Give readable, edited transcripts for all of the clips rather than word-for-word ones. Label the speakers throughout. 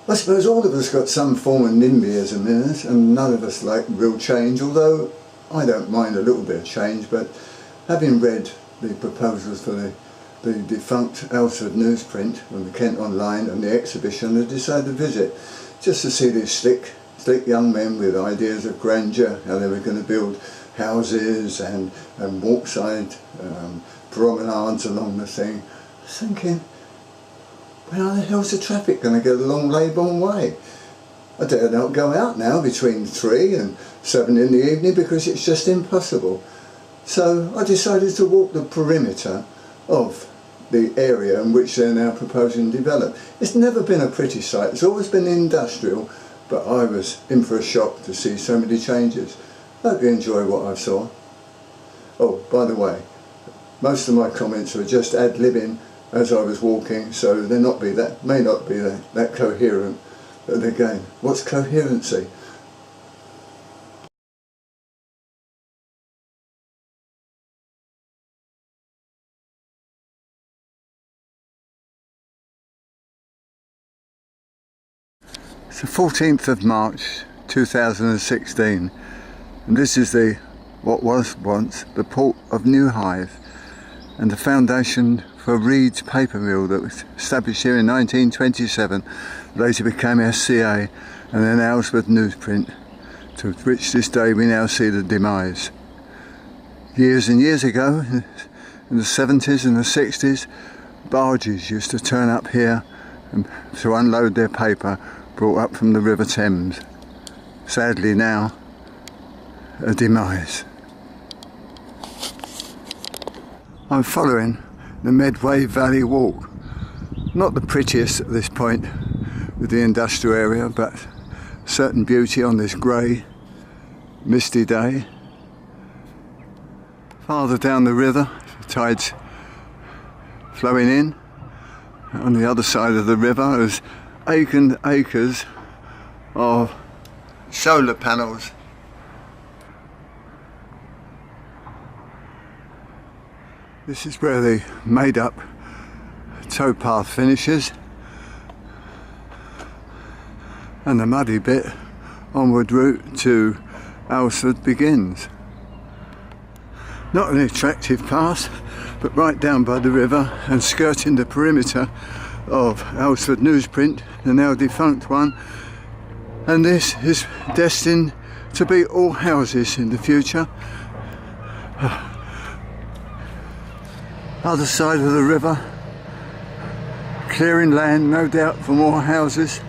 Speaker 1: I suppose all of us got some form of NIMBYism in us, and none of us like real change, although I don't mind a little bit of change, but having read the proposals for the defunct Aylesford newsprint from the Kent Online and the exhibition, I decided to visit, just to see these slick young men with ideas of grandeur, how they were going to build houses and walkside promenades along the thing. I was thinking, how the hell's the traffic going to get along Leybourne Way? I dare not go out now between 3 and 7 in the evening because it's just impossible. So I decided to walk the perimeter of the area in which they're now proposing to develop. It's never been a pretty site, it's always been industrial, but I was in for a shock to see so many changes. Hope you enjoy what I saw. Oh, by the way, most of my comments were just ad-libbing as I was walking, so may not be that coherent. But again, what's coherency? It's the 14th of March 2016, and this is what was once the port of New Hythe and the foundation for Reed's paper mill that was established here in 1927, later became SCA and then Aylesford newsprint, to which this day we now see the demise. Years and years ago, in the 70s and the 60s, barges used to turn up here and to unload their paper brought up from the River Thames. Sadly now, a demise. I'm following the Medway Valley Walk. Not the prettiest at this point with the industrial area, but certain beauty on this grey, misty day. Farther down the river, the tide's flowing in. On the other side of the river is acres of solar panels. This is where the made-up towpath finishes, and the muddy bit onward route to Aylesford begins. Not an attractive path, but right down by the river and skirting the perimeter of Aylesford newsprint, the now defunct one, and this is destined to be all houses in the future. Other side of the river, clearing land, no doubt, for more houses.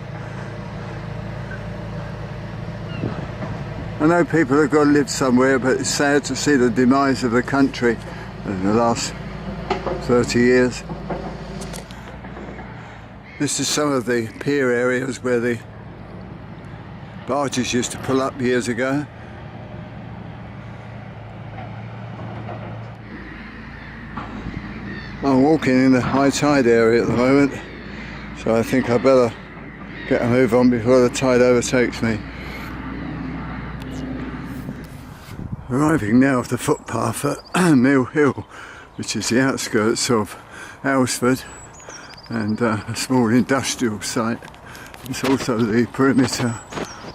Speaker 1: I know people have got to live somewhere, but it's sad to see the demise of the country in the last 30 years. This is some of the pier areas where the barges used to pull up years ago. I'm walking in the high tide area at the moment, so I think I better get a move on before the tide overtakes me. Arriving now off the footpath at Mill Hill, which is the outskirts of Aylesford and a small industrial site. It's also the perimeter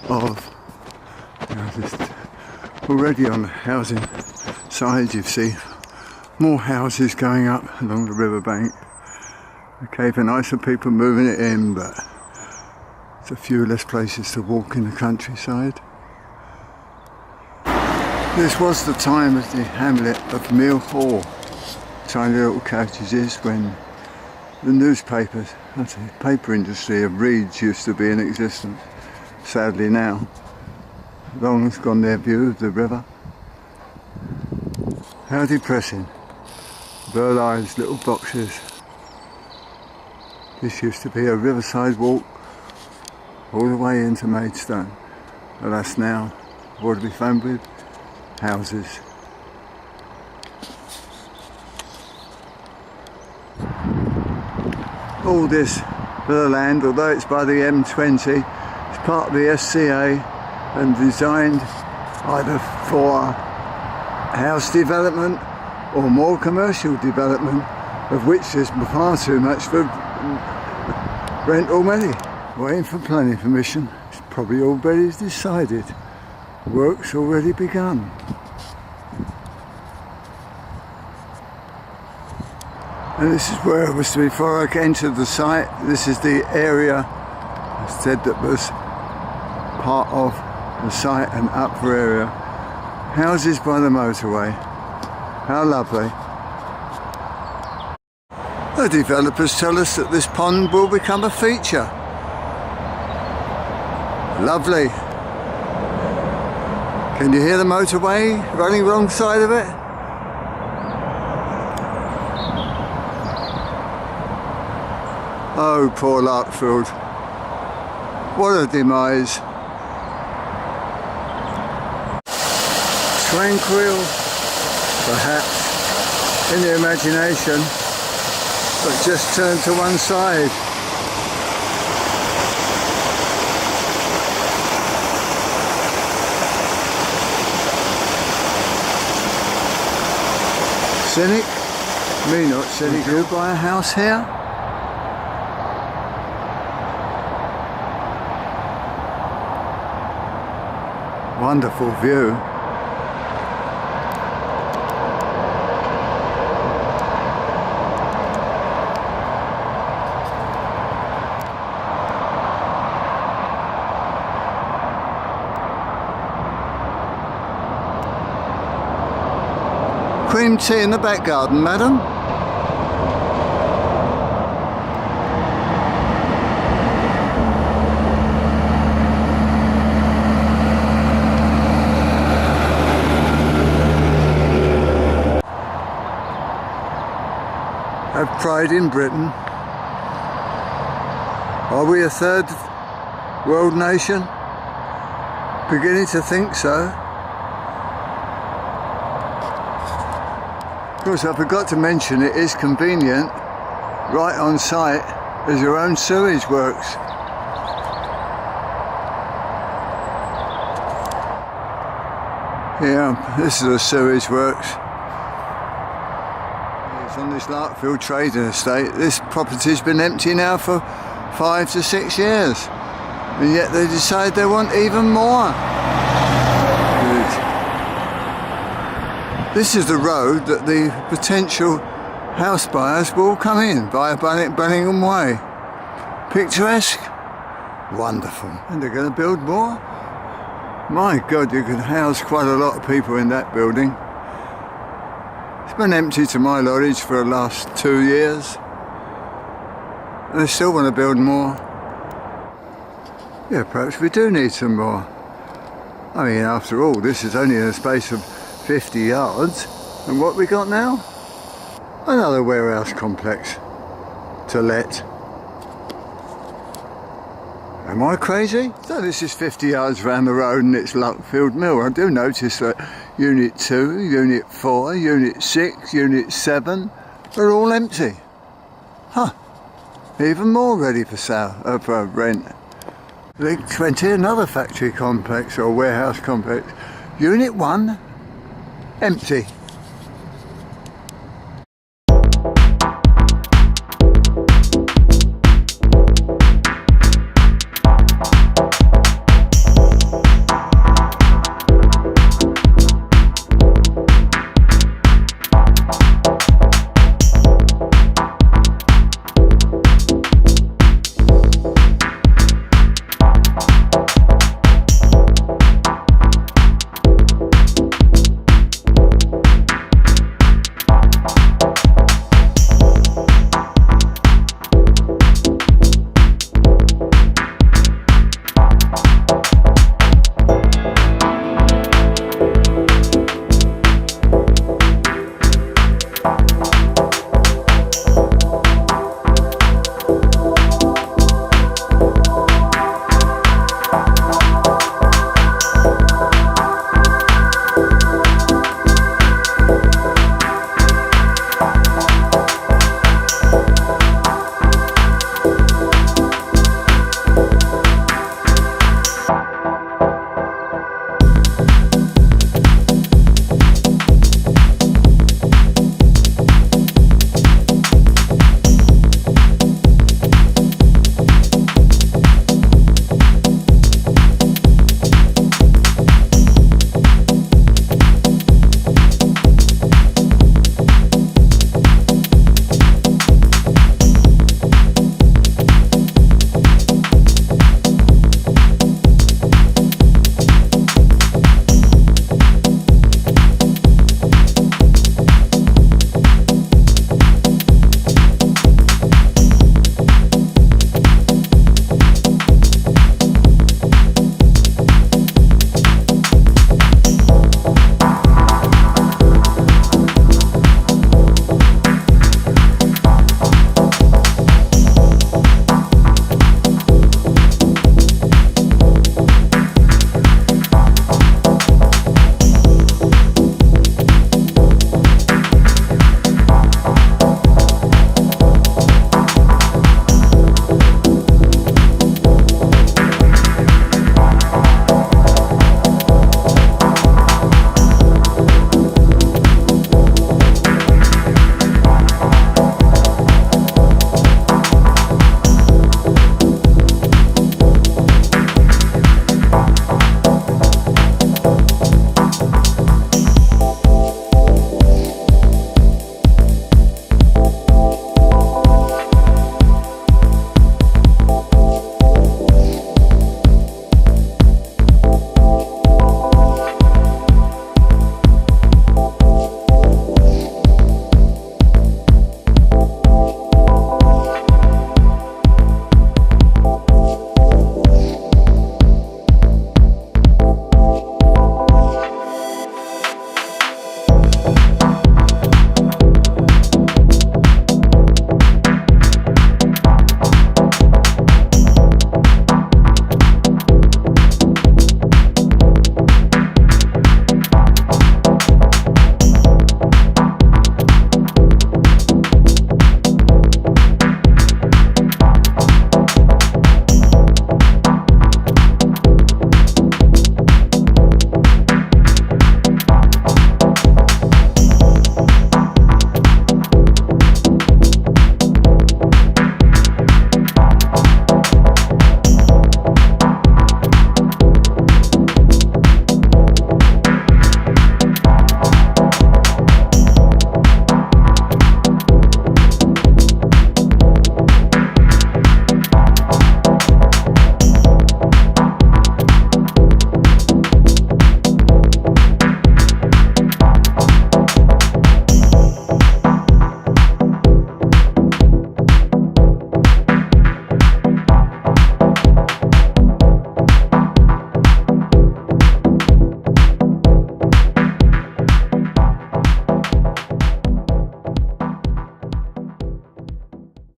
Speaker 1: of, just already on the housing side you see more houses going up along the riverbank. Okay, for nicer people moving it in, but there's a few less places to walk in the countryside. This was the time of the hamlet of Mill Hall, tiny little cottages when the newspapers, that's the paper industry of Reed's, used to be in existence. Sadly now, long has gone their view of the river. How depressing. Bird-eyed little boxes. This used to be a riverside walk all the way into Maidstone, but that's now what to be found with houses. All this bit of land, although it's by the M20, it's part of the SCA and designed either for house development or more commercial development, of which there's far too much for rental money. Waiting for planning permission. It's probably already decided. Work's already begun. And this is where it was before I entered the site. This is the area I said that was part of the site, an upper area. Houses by the motorway. How lovely. The developers tell us that this pond will become a feature. Lovely. Can you hear the motorway running alongside of it? Oh, poor Larkfield. What a demise. Tranquil, perhaps, in the imagination, but just turned to one side. Cynic? Me not cynic. Would you buy a house here? Wonderful view. Cream tea in the back garden, madam? Have pride in Britain. Are we a third world nation? Beginning to think so. Of course, I forgot to mention it is convenient. Right on site is your own sewage works. Yeah, this is the sewage works. It's on this Larkfield trading estate. This property's been empty now for 5 to 6 years, and yet they decide they want even more. This is the road that the potential house buyers will come in via Bellingham Way. Picturesque, wonderful. And they're going to build more. My God, you can house quite a lot of people in that building. It's been empty to my knowledge for the last 2 years. And they still want to build more. Yeah, perhaps we do need some more. I mean, after all, this is only in a space of 50 yards, and what we got now? Another warehouse complex to let. Am I crazy? So this is 50 yards round the road and it's Larkfield Mill. I do notice that Unit 2, Unit 4, Unit 6, Unit 7 are all empty. Huh. Even more ready for sale, for rent. Link 20, another factory complex or warehouse complex. Unit 1, empty.